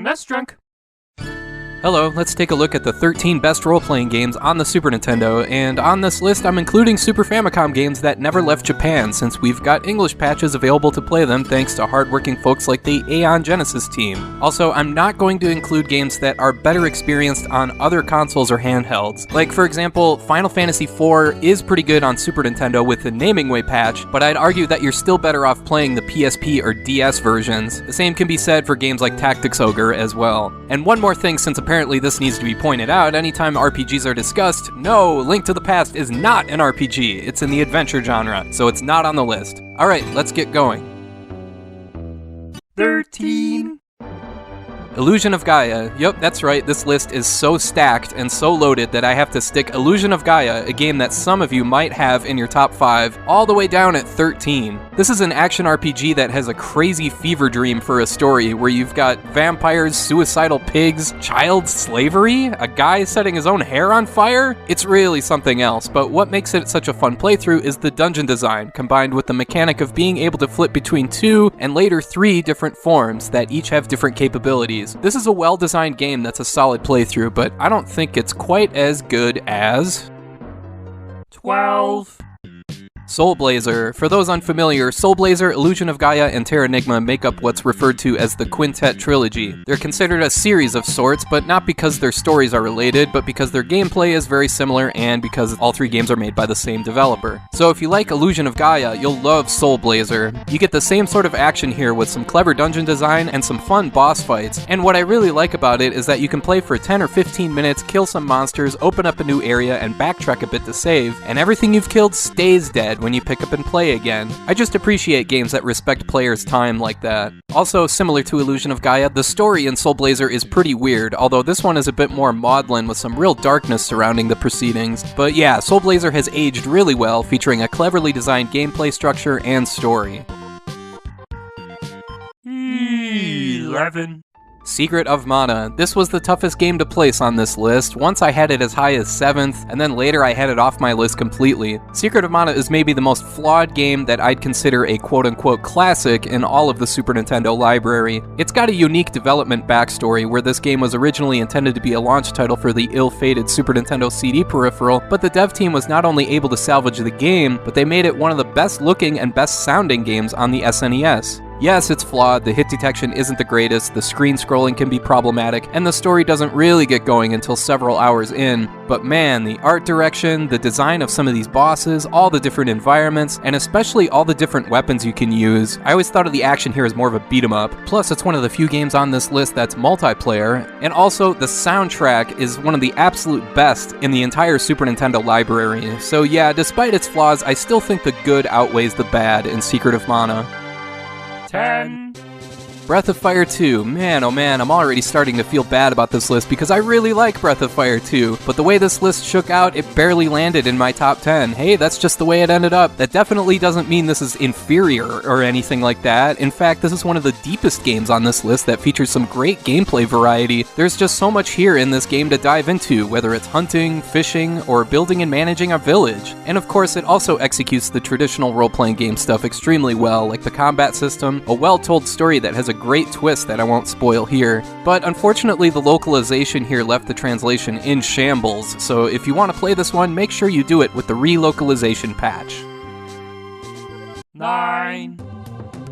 That's drunk. Hello, let's take a look at the 13 best role-playing games on the Super Nintendo, and on this list I'm including Super Famicom games that never left Japan, since we've got English patches available to play them thanks to hardworking folks like the Aeon Genesis team. Also, I'm not going to include games that are better experienced on other consoles or handhelds. Like, for example, Final Fantasy IV is pretty good on Super Nintendo with the Naming Way patch, but I'd argue that you're still better off playing the PSP or DS versions. The same can be said for games like Tactics Ogre as well. And one more thing, since apparently this needs to be pointed out anytime RPGs are discussed, no, Link to the Past is not an RPG. It's in the adventure genre, so it's not on the list. Alright, let's get going. 13. Illusion of Gaia. Yep, that's right, this list is so stacked and so loaded that I have to stick Illusion of Gaia, a game that some of you might have in your top 5, all the way down at 13. This is an action RPG that has a crazy fever dream for a story where you've got vampires, suicidal pigs, child slavery, a guy setting his own hair on fire. It's really something else, but what makes it such a fun playthrough is the dungeon design, combined with the mechanic of being able to flip between 2 and later 3 different forms that each have different capabilities. This is a well-designed game that's a solid playthrough, but I don't think it's quite as good as 12. Soul Blazer. For those unfamiliar, Soul Blazer, Illusion of Gaia, and Terranigma make up what's referred to as the Quintet Trilogy. They're considered a series of sorts, but not because their stories are related, but because their gameplay is very similar and because all 3 games are made by the same developer. So if you like Illusion of Gaia, you'll love Soul Blazer. You get the same sort of action here with some clever dungeon design and some fun boss fights, and what I really like about it is that you can play for 10 or 15 minutes, kill some monsters, open up a new area, and backtrack a bit to save, and everything you've killed stays dead when you pick up and play again. I just appreciate games that respect players' time like that. Also, similar to Illusion of Gaia, the story in Soul Blazer is pretty weird, although this one is a bit more maudlin with some real darkness surrounding the proceedings. But yeah, Soul Blazer has aged really well, featuring a cleverly designed gameplay structure and story. 11. Secret of Mana. This was the toughest game to place on this list. Once I had it as high as 7th, and then later I had it off my list completely. Secret of Mana is maybe the most flawed game that I'd consider a quote-unquote classic in all of the Super Nintendo library. It's got a unique development backstory where this game was originally intended to be a launch title for the ill-fated Super Nintendo CD peripheral, but the dev team was not only able to salvage the game, but they made it one of the best-looking and best-sounding games on the SNES. Yes, it's flawed, the hit detection isn't the greatest, the screen scrolling can be problematic, and the story doesn't really get going until several hours in, but man, the art direction, the design of some of these bosses, all the different environments, and especially all the different weapons you can use. I always thought of the action here as more of a beat-em-up, plus it's one of the few games on this list that's multiplayer, and also the soundtrack is one of the absolute best in the entire Super Nintendo library. So yeah, despite its flaws, I still think the good outweighs the bad in Secret of Mana. 10. Breath of Fire 2. Man, oh man, I'm already starting to feel bad about this list because I really like Breath of Fire 2, but the way this list shook out, it barely landed in my top 10. Hey, that's just the way it ended up. That definitely doesn't mean this is inferior or anything like that. In fact, this is one of the deepest games on this list that features some great gameplay variety. There's just so much here in this game to dive into, whether it's hunting, fishing, or building and managing a village. And of course, it also executes the traditional role-playing game stuff extremely well, like the combat system, a well-told story that has a great twist that I won't spoil here. But unfortunately, the localization here left the translation in shambles, so if you want to play this one, make sure you do it with the relocalization patch. 9.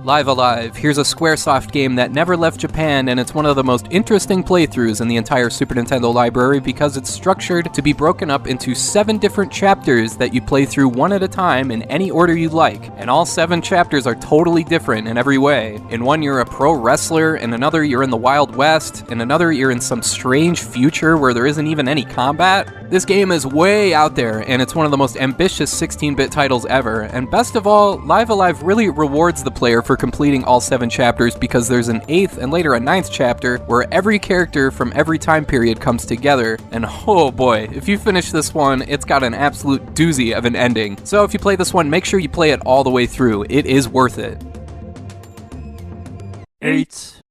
Live Alive. Here's a Squaresoft game that never left Japan, and it's one of the most interesting playthroughs in the entire Super Nintendo library because it's structured to be broken up into 7 different chapters that you play through one at a time in any order you like, and all 7 chapters are totally different in every way. In one you're a pro wrestler, in another you're in the Wild West, in another you're in some strange future where there isn't even any combat. This game is way out there, and it's one of the most ambitious 16-bit titles ever, and best of all, Live Alive really rewards the player for completing all 7 chapters because there's an 8th and later a 9th chapter where every character from every time period comes together, and oh boy, if you finish this one, it's got an absolute doozy of an ending. So if you play this one, make sure you play it all the way through. It is worth it. 8.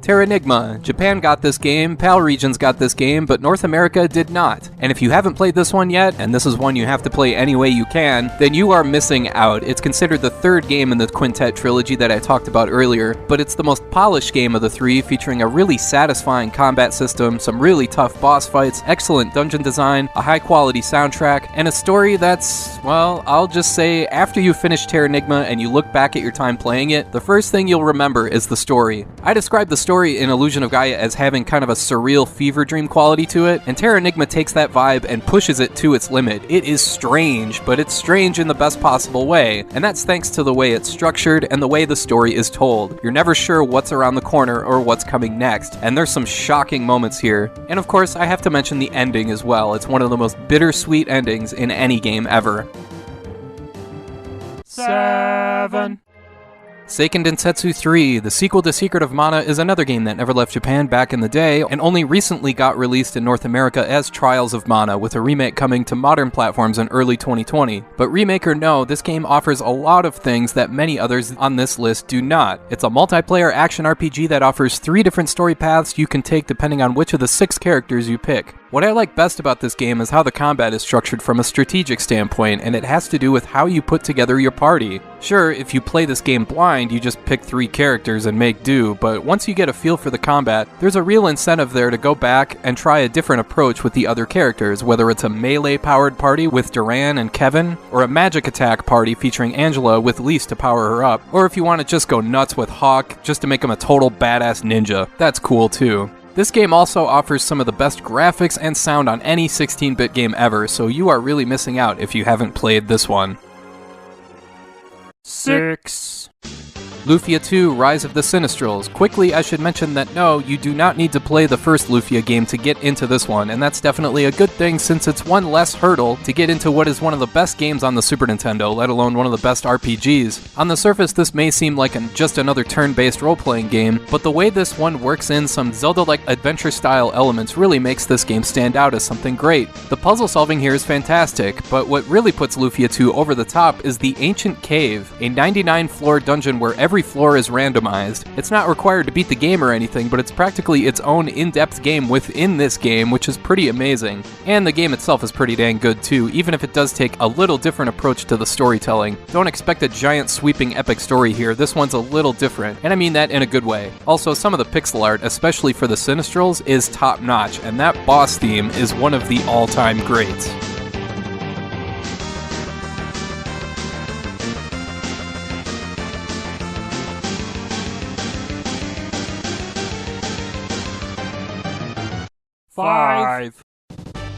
Terranigma. Japan got this game, PAL regions got this game, but North America did not. And if you haven't played this one yet, and this is one you have to play any way you can, then you are missing out. It's considered the third game in the Quintet trilogy that I talked about earlier, but it's the most polished game of the three, featuring a really satisfying combat system, some really tough boss fights, excellent dungeon design, a high-quality soundtrack, and a story that's, well, I'll just say, after you finish Terranigma and you look back at your time playing it, the first thing you'll remember is the story. I describe the story in Illusion of Gaia as having kind of a surreal fever dream quality to it, and Terranigma takes that vibe and pushes it to its limit. It is strange, but it's strange in the best possible way, and that's thanks to the way it's structured and the way the story is told. You're never sure what's around the corner or what's coming next, and there's some shocking moments here. And of course, I have to mention the ending as well. It's one of the most bittersweet endings in any game ever. 7. Seiken Densetsu 3, the sequel to Secret of Mana, is another game that never left Japan back in the day, and only recently got released in North America as Trials of Mana, with a remake coming to modern platforms in early 2020. But remake or no, this game offers a lot of things that many others on this list do not. It's a multiplayer action RPG that offers 3 different story paths you can take depending on which of the 6 characters you pick. What I like best about this game is how the combat is structured from a strategic standpoint, and it has to do with how you put together your party. Sure, if you play this game blind, you just pick 3 characters and make do, but once you get a feel for the combat, there's a real incentive there to go back and try a different approach with the other characters, whether it's a melee-powered party with Duran and Kevin, or a magic attack party featuring Angela with Lise to power her up, or if you want to just go nuts with Hawk just to make him a total badass ninja. That's cool too. This game also offers some of the best graphics and sound on any 16-bit game ever, so you are really missing out if you haven't played this one. 6. Lufia 2 Rise of the Sinistrals. Quickly, I should mention that no, you do not need to play the first Lufia game to get into this one, and that's definitely a good thing since it's one less hurdle to get into what is one of the best games on the Super Nintendo, let alone one of the best RPGs. On the surface, this may seem like just another turn-based role-playing game, but the way this one works in some Zelda-like adventure-style elements really makes this game stand out as something great. The puzzle solving here is fantastic, but what really puts Lufia 2 over the top is the Ancient Cave, a 99-floor dungeon where every floor is randomized. It's not required to beat the game or anything, but it's practically its own in-depth game within this game, which is pretty amazing. And the game itself is pretty dang good too, even if it does take a little different approach to the storytelling. Don't expect a giant sweeping epic story here, this one's a little different, and I mean that in a good way. Also, some of the pixel art, especially for the Sinistrals, is top-notch, and that boss theme is one of the all-time greats. 5.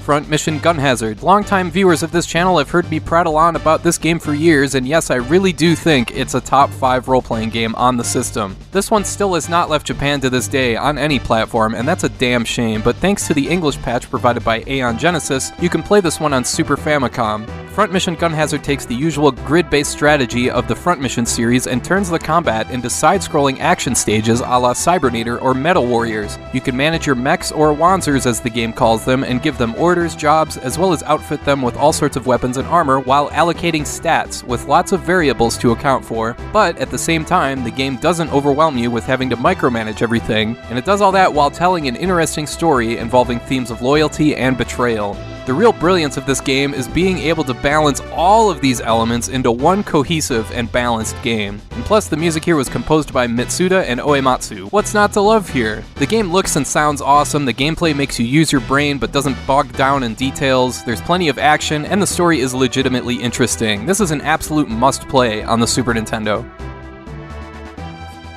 Front Mission Gun Hazard. Longtime viewers of this channel have heard me prattle on about this game for years, and yes, I really do think it's a top 5 role-playing game on the system. This one still has not left Japan to this day on any platform, and that's a damn shame, but thanks to the English patch provided by Aeon Genesis, you can play this one on Super Famicom. Front Mission Gun Hazard takes the usual grid-based strategy of the Front Mission series and turns the combat into side-scrolling action stages a la Cybernator or Metal Warriors. You can manage your mechs or Wanzers as the game calls them and give them orders, jobs, as well as outfit them with all sorts of weapons and armor while allocating stats with lots of variables to account for. But at the same time, the game doesn't overwhelm you with having to micromanage everything, and it does all that while telling an interesting story involving themes of loyalty and betrayal. The real brilliance of this game is being able to balance all of these elements into one cohesive and balanced game. And plus, the music here was composed by Mitsuda and Uematsu. What's not to love here? The game looks and sounds awesome, the gameplay makes you use your brain but doesn't bog down in details, there's plenty of action, and the story is legitimately interesting. This is an absolute must-play on the Super Nintendo.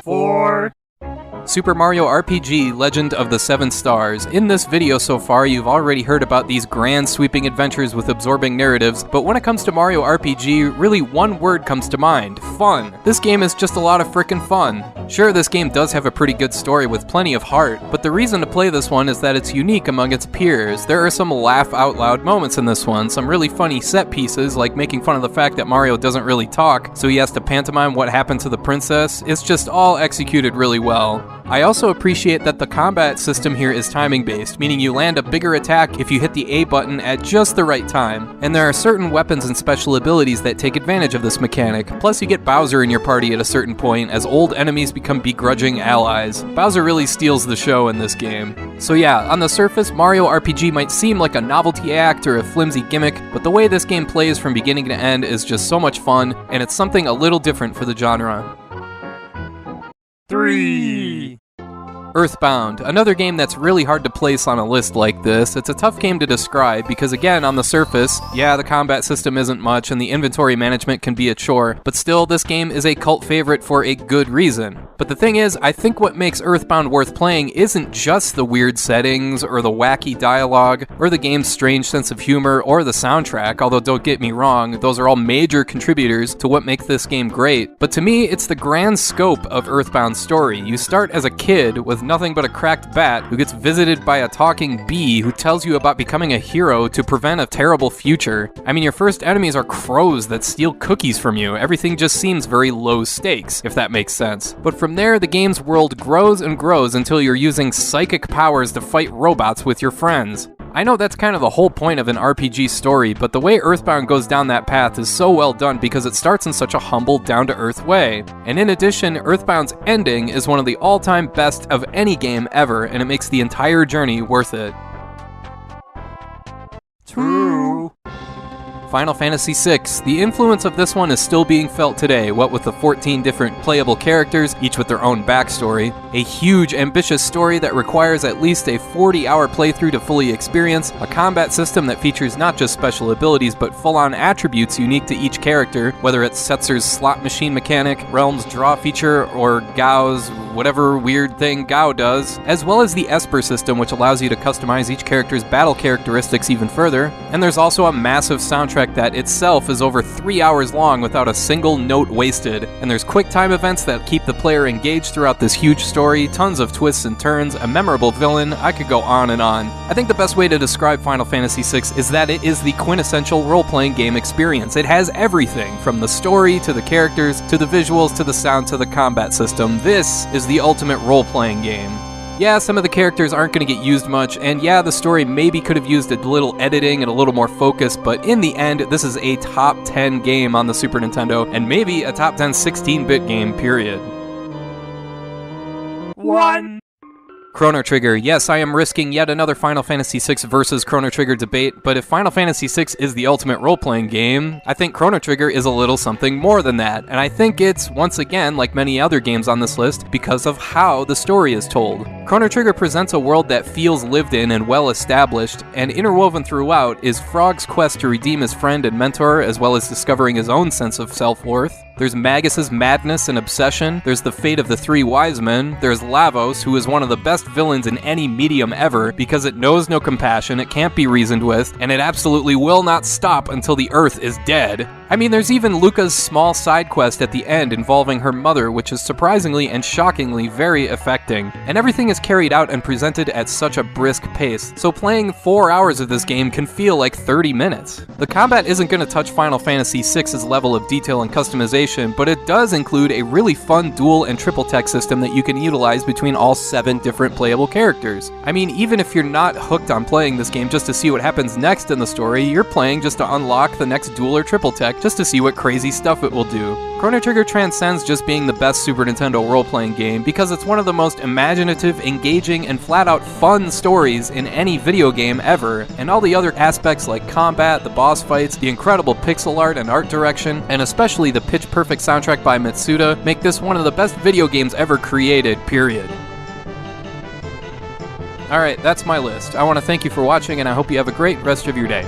4. Super Mario RPG Legend of the Seven Stars. In this video so far, you've already heard about these grand sweeping adventures with absorbing narratives, but when it comes to Mario RPG, really one word comes to mind: fun. This game is just a lot of frickin' fun. Sure, this game does have a pretty good story with plenty of heart, but the reason to play this one is that it's unique among its peers. There are some laugh-out-loud moments in this one, some really funny set pieces, like making fun of the fact that Mario doesn't really talk, so he has to pantomime what happened to the princess. It's just all executed really well. I also appreciate that the combat system here is timing based, meaning you land a bigger attack if you hit the A button at just the right time, and there are certain weapons and special abilities that take advantage of this mechanic. Plus you get Bowser in your party at a certain point as old enemies become begrudging allies. Bowser really steals the show in this game. So yeah, on the surface, Mario RPG might seem like a novelty act or a flimsy gimmick, but the way this game plays from beginning to end is just so much fun, and it's something a little different for the genre. 3. Earthbound, another game that's really hard to place on a list like this. It's a tough game to describe because, again, on the surface, yeah, the combat system isn't much and the inventory management can be a chore, but still, this game is a cult favorite for a good reason. But the thing is, I think what makes Earthbound worth playing isn't just the weird settings or the wacky dialogue or the game's strange sense of humor or the soundtrack, although don't get me wrong, those are all major contributors to what makes this game great. But to me, it's the grand scope of Earthbound's story. You start as a kid with nothing but a cracked bat who gets visited by a talking bee who tells you about becoming a hero to prevent a terrible future. I mean, your first enemies are crows that steal cookies from you. Everything just seems very low stakes, if that makes sense. But from there, the game's world grows and grows until you're using psychic powers to fight robots with your friends. I know that's kind of the whole point of an RPG story, but the way Earthbound goes down that path is so well done because it starts in such a humble, down-to-earth way. And in addition, Earthbound's ending is one of the all-time best of any game ever, and it makes the entire journey worth it. True. Final Fantasy VI. The influence of this one is still being felt today, what with the 14 different playable characters, each with their own backstory, a huge, ambitious story that requires at least a 40-hour playthrough to fully experience, a combat system that features not just special abilities, but full-on attributes unique to each character, whether it's Setzer's slot machine mechanic, Realm's draw feature, or Gao's whatever weird thing Gao does, as well as the Esper system, which allows you to customize each character's battle characteristics even further, and there's also a massive soundtrack that itself is over 3 hours long without a single note wasted, and there's quick time events that keep the player engaged throughout this huge story, tons of twists and turns, a memorable villain. I could go on and on. I think the best way to describe Final Fantasy VI is that it is the quintessential role-playing game experience. It has everything, from the story to the characters, to the visuals, to the sound, to the combat system. This is the ultimate role-playing game. Yeah, some of the characters aren't going to get used much, and yeah, the story maybe could have used a little editing and a little more focus, but in the end, this is a top 10 game on the Super Nintendo, and maybe a top 10 16-bit game, period. 1. Chrono Trigger. Yes, I am risking yet another Final Fantasy VI versus Chrono Trigger debate, but if Final Fantasy VI is the ultimate role-playing game, I think Chrono Trigger is a little something more than that, and I think it's, once again, like many other games on this list, because of how the story is told. Chrono Trigger presents a world that feels lived in and well-established, and interwoven throughout is Frog's quest to redeem his friend and mentor, as well as discovering his own sense of self-worth. There's Magus's madness and obsession, there's the fate of the three wise men, there's Lavos, who is one of the best villains in any medium ever because it knows no compassion, it can't be reasoned with, and it absolutely will not stop until the Earth is dead. I mean, there's even Luca's small side quest at the end involving her mother, which is surprisingly and shockingly very affecting. And everything is carried out and presented at such a brisk pace, so playing 4 hours of this game can feel like 30 minutes. The combat isn't going to touch Final Fantasy VI's level of detail and customization, but it does include a really fun dual and triple tech system that you can utilize between all 7 different playable characters. I mean, even if you're not hooked on playing this game just to see what happens next in the story, you're playing just to unlock the next dual or triple tech just to see what crazy stuff it will do. Chrono Trigger transcends just being the best Super Nintendo role-playing game because it's one of the most imaginative, engaging, and flat-out fun stories in any video game ever, and all the other aspects like combat, the boss fights, the incredible pixel art and art direction, and especially the pitch-perfect soundtrack by Mitsuda make this one of the best video games ever created, period. Alright, that's my list. I want to thank you for watching, and I hope you have a great rest of your day.